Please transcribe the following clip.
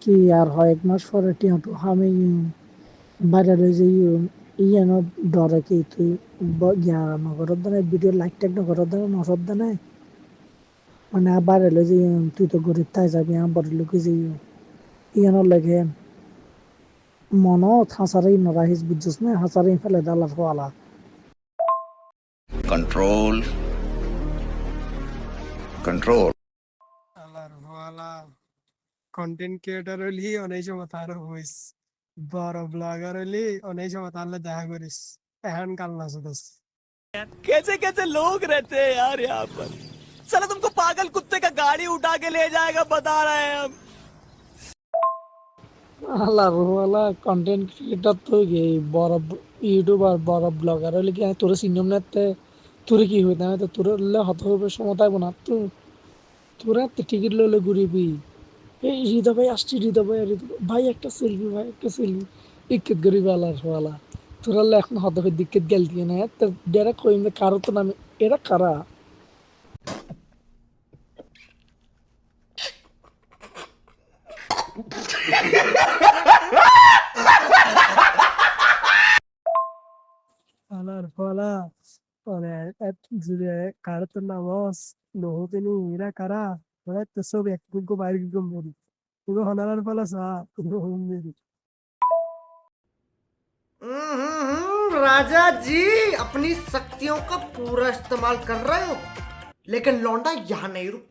কি আর হয় 1 মাস পরে টিয়াটু আমি বাইরে রয়ে যাই ইয়ানো ডরে কি তুই গিয়া নগরের দ্বারা ভিডিও লাইক টাইক নগরের দ্বারা নসব দানে মানে বাইরে লয়ে যাই তুই তো গরিব তাই যাবি বড় লোকে যাই ইয়ানোর লাগে মনো হাসারাই নরাহিস বুঝছিস না হাসারাই ফেলে দালার ফলা कंट्रोल कंट्रोल আল্লাহর ওয়ালা কন্টেন্ট ক্রিয়েটর হলি অনেক সময় তার হইস বড় ব্লগার হলি অনেক সময় তাহলে দেখা করিস এখন কাল না শুধুস कैसे कैसे लोग रहते हैं यार यहाँ पर साला तुमको पागल कुत्ते का गाड़ी उठा के ले जाएगा बता रहे हैं हम আল্লাহর ওয়ালা কন্টেন্ট ক্রিয়েটর তো এই বড় ইউটিউবার বড় ব্লগার হলে কি তোর সিনিয়ম নাতে তোর কি হইতে আমি তো তোর হত হবে সময় থাকবো না তুই তোরা তো টিকিট লইলে ঘুরিবি এই হৃদয় ভাই আসছি হৃদয় ভাই ভাই একটা সেলফি ভাই একটা সেলফি ইক্কত গরিব আলার ওয়ালা তোরা এখন হত হবে দিক্কত গেল দিয়ে না তো ডাইরেক্ট কইম কারো তো নামে এরা কারা আল্লাহর ওয়ালা মানে যদি কার তো নামস নহতিনি এরা কারা মানে তো সব এক গুগো বাইরে গুগো মরি গুগো হনালার ফলা সা গুগো হোম মেরি राजा जी अपनी शक्तियों का पूरा इस्तेमाल कर रहे हो लेकिन लौंडा यहाँ नहीं रुक